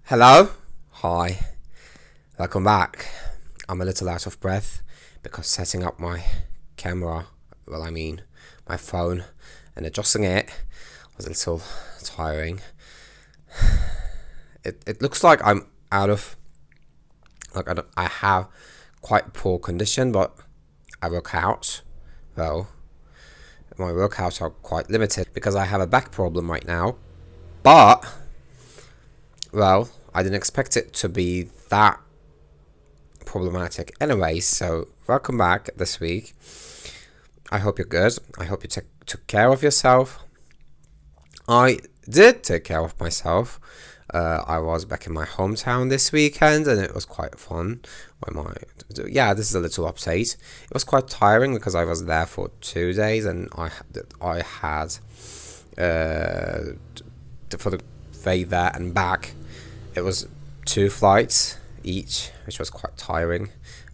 Hello? Hi. Welcome back. I'm a little out of breath because setting up my camera, my phone, and adjusting it was a little tiring. It looks like I'm out of, I have quite poor condition, but I work out. Well, my workouts are quite limited because I have a back problem right now. But, I didn't expect it to be that problematic anyway. So welcome back this week. I hope you're good. I hope you took care of yourself. I did take care of myself. I was back in my hometown this weekend and it was quite fun. This is a little update. It was quite tiring because I was there for 2 days and I had for the way there and back, it was 2 flights each, which was quite tiring,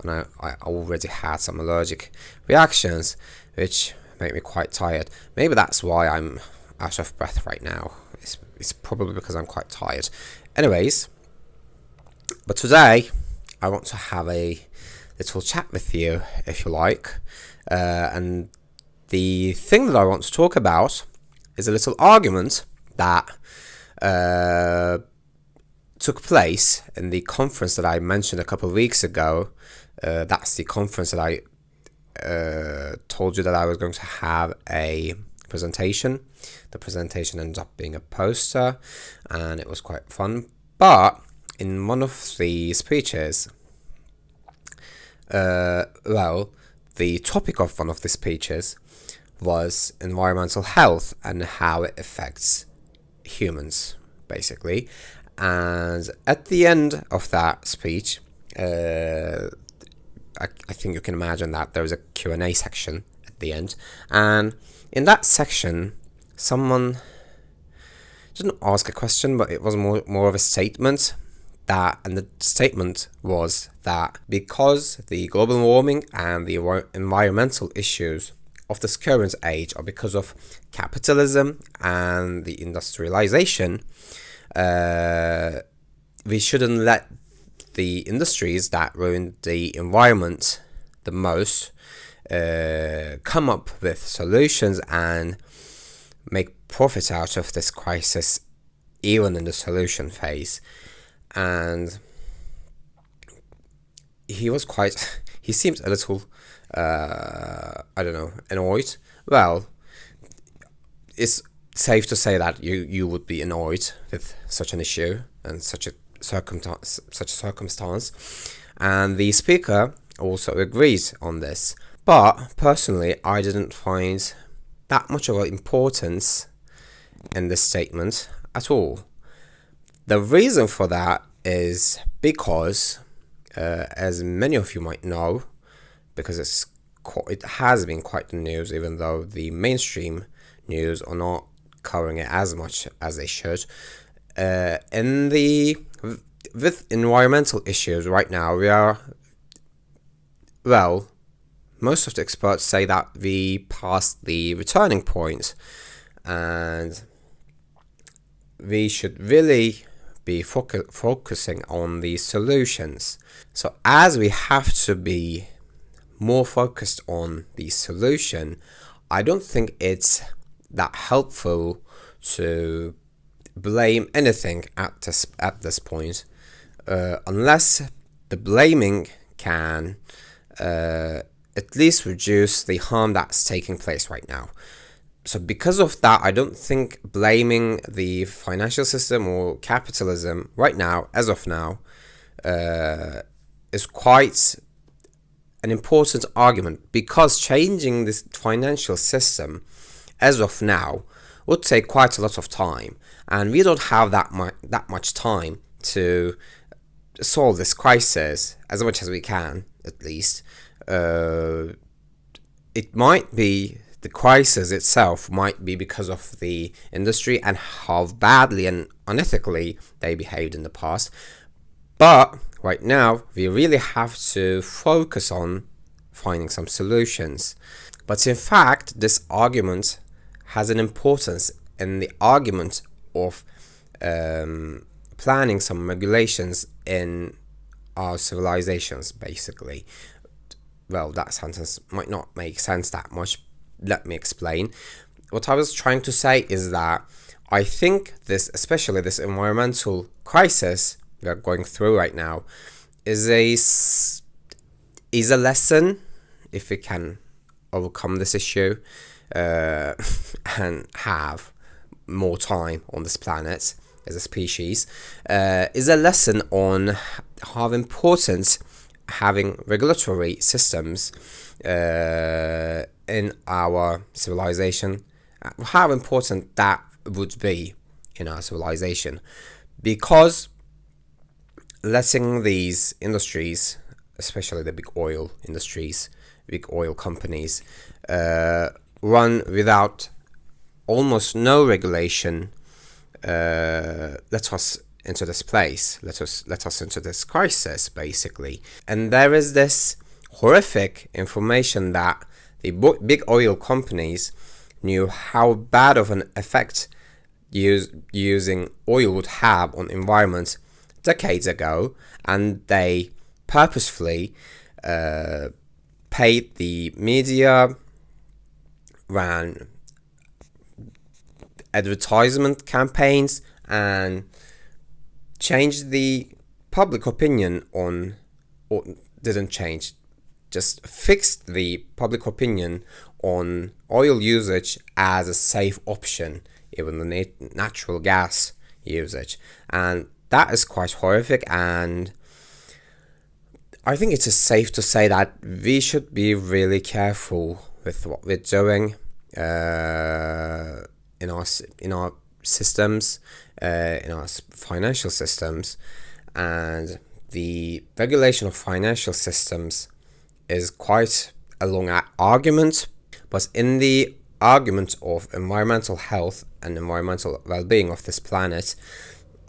and I already had some allergic reactions, which made me quite tired. Maybe that's why I'm out of breath right now. It's probably because I'm quite tired. Anyways, but today I want to have a little chat with you, if you like, and the thing that I want to talk about is a little argument that took place in the conference that I mentioned a couple of weeks ago. That's the conference that I told you that I was going to have a presentation. The presentation ended up being a poster, and it was quite fun. But in one of the speeches, the topic of one of the speeches was environmental health and how it affects humans, basically. And at the end of that speech, I think you can imagine that there was a Q&A section at the end. And in that section, someone didn't ask a question, but it was more of a statement. And the statement was that because the global warming and the environmental issues of this current age are because of capitalism and the industrialization, we shouldn't let the industries that ruin the environment the most come up with solutions and make profit out of this crisis, even in the solution phase. And he seemed a little annoyed. Well, it's safe to say that you would be annoyed with such an issue and such a circumstance. And the speaker also agrees on this. But personally, I didn't find that much of an importance in this statement at all. The reason for that is because, as many of you might know, because it has been quite the news, even though the mainstream news are not covering it as much as they should. With environmental issues right now, most of the experts say that we passed the returning point, and we should really be focusing on the solutions. So as we have to be more focused on the solution, I don't think it's that helpful to blame anything at this point, unless the blaming can at least reduce the harm that's taking place right now. So because of that, I don't think blaming the financial system or capitalism right now, as of now, is quite an important argument, because changing this financial system as of now would take quite a lot of time, and we don't have that much time to solve this crisis as much as we can, at least. It might be the crisis itself might be because of the industry and how badly and unethically they behaved in the past. But right now, we really have to focus on finding some solutions. But in fact, this argument has an importance in the argument of planning some regulations in our civilizations, basically. Well, that sentence might not make sense that much. Let me explain. What I was trying to say is that I think especially this environmental crisis we are going through right now, is a lesson, if we can overcome this issue and have more time on this planet as a species, is a lesson on how important having regulatory systems in our civilization, how important that would be in our civilization, because letting these industries, especially the big oil industries, big oil companies, run without almost no regulation, let us into this place, let us into this crisis, basically. And there is this horrific information that the big oil companies knew how bad of an effect using oil would have on environment decades ago, and they purposefully paid the media, ran advertisement campaigns, and changed the public opinion on, or didn't change, just fixed the public opinion on oil usage as a safe option, even the natural gas usage. And that is quite horrific, and I think it is safe to say that we should be really careful with what we're doing in our systems, in our financial systems. And the regulation of financial systems is quite a long argument, but in the argument of environmental health and environmental well-being of this planet,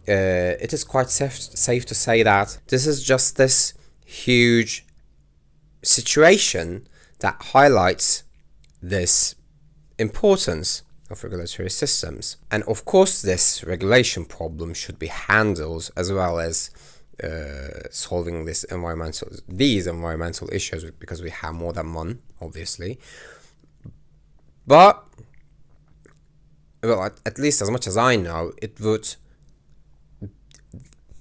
it is quite safe to say that this is just this huge situation that highlights this importance of regulatory systems. And of course, this regulation problem should be handled, as well as solving these environmental issues, because we have more than one, obviously. But, well, at least as much as I know, it would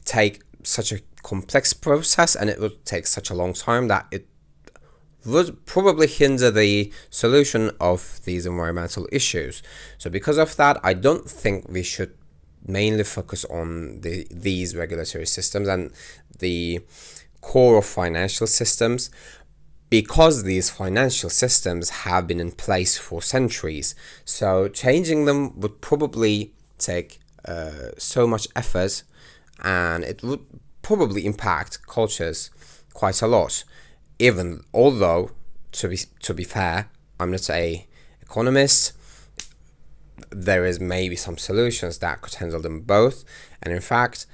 take such a complex process, and it would take such a long time, that it would probably hinder the solution of these environmental issues. So because of that, I don't think we should mainly focus on these regulatory systems and the core of financial systems, because these financial systems have been in place for centuries. So changing them would probably take so much effort, and it would probably impact cultures quite a lot. Even although, to be fair, I'm not an economist, there is maybe some solutions that could handle them both. And in fact,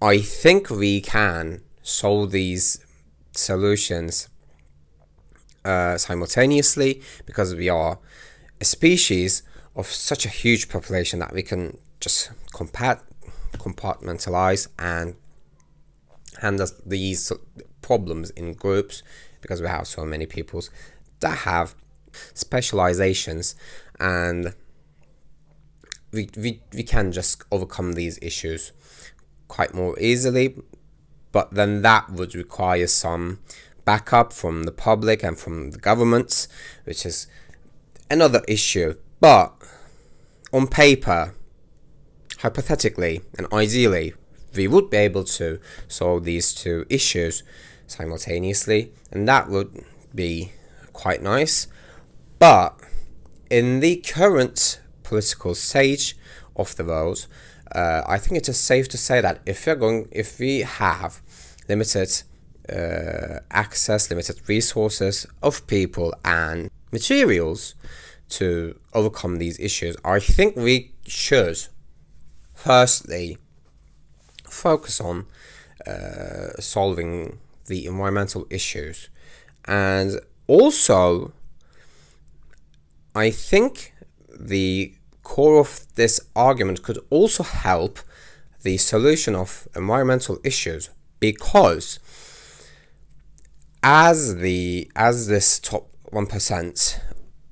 I think we can solve these solutions simultaneously, because we are a species of such a huge population that we can just compartmentalize and handle these problems in groups, because we have so many peoples that have specializations, and we can just overcome these issues quite more easily. But then that would require some backup from the public and from the governments, which is another issue. But on paper, hypothetically and ideally, we would be able to solve these two issues simultaneously, and that would be quite nice. But in the current political stage of the world, I think it is safe to say that if we have limited access, limited resources of people and materials to overcome these issues, I think we should firstly focus on solving the environmental issues. And also, I think the core of this argument could also help the solution of environmental issues, because as this top 1%,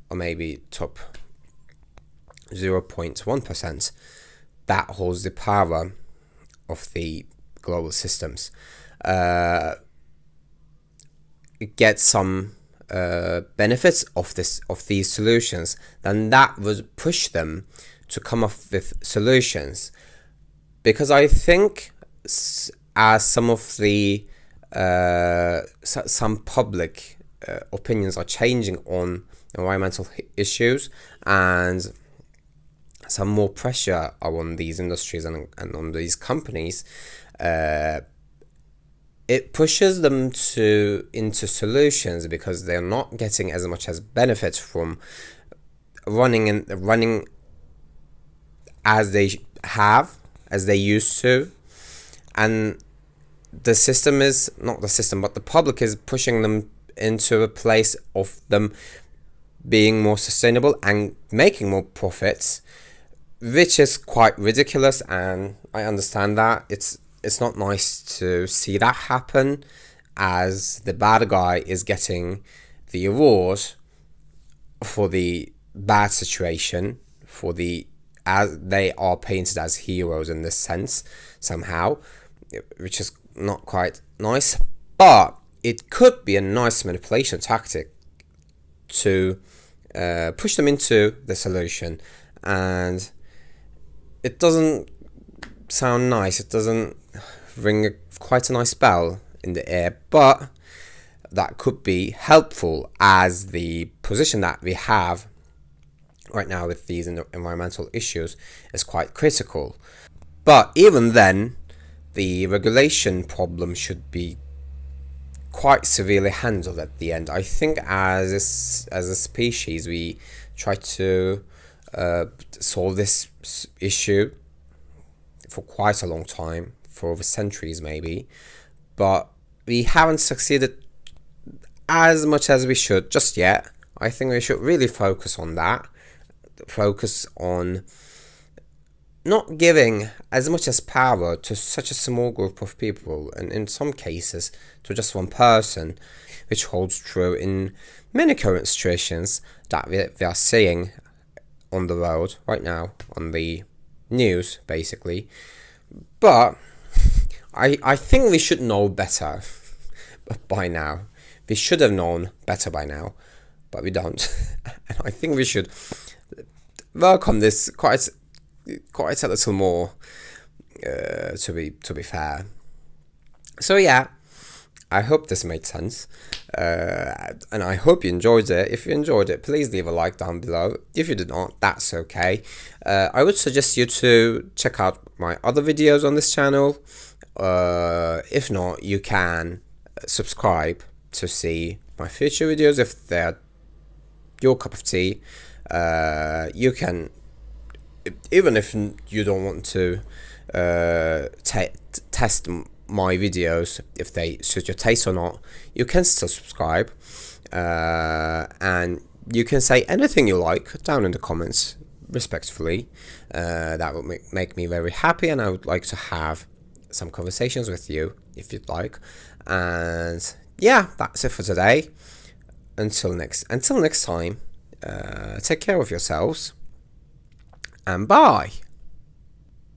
or maybe top 0.1%, that holds the power of the global systems, get some benefits of these solutions, then that would push them to come up with solutions. Because I think as some of the some public opinions are changing on environmental issues, and some more pressure are on these industries and on these companies, it pushes them into solutions, because they're not getting as much as benefit from running as they used to. And the system is not the system, but the public is pushing them into a place of them being more sustainable and making more profits, which is quite ridiculous. And I understand that it's not nice to see that happen, as the bad guy is getting the award for the bad situation, as they are painted as heroes in this sense somehow, which is not quite nice. But it could be a nice manipulation tactic to push them into the solution, and it doesn't sound nice. It doesn't ring quite a nice bell in the air, but that could be helpful, as the position that we have right now with these environmental issues is quite critical. But even then, the regulation problem should be quite severely handled at the end. I think as a species, we try to solve this issue for quite a long time, for over centuries maybe, but we haven't succeeded as much as we should just yet. I think we should really focus on that, focus on not giving as much as power to such a small group of people, and in some cases to just one person, which holds true in many current situations that we are seeing on the road right now, on the news basically. But I think we should know better by now. We should have known better by now, but we don't. And I think we should work on this quite a little more, to be fair. So yeah, I hope this made sense, and I hope you enjoyed it. If you enjoyed it, please leave a like down below. If you did not, that's okay. I would suggest you to check out my other videos on this channel. If not, you can subscribe to see my future videos if they're your cup of tea. You can, even if you don't want to test my videos if they suit your taste or not, you can still subscribe, and you can say anything you like down in the comments respectfully. That would make me very happy, and I would like to have some conversations with you if you'd like. And yeah, that's it for today. Until next time, take care of yourselves, and bye.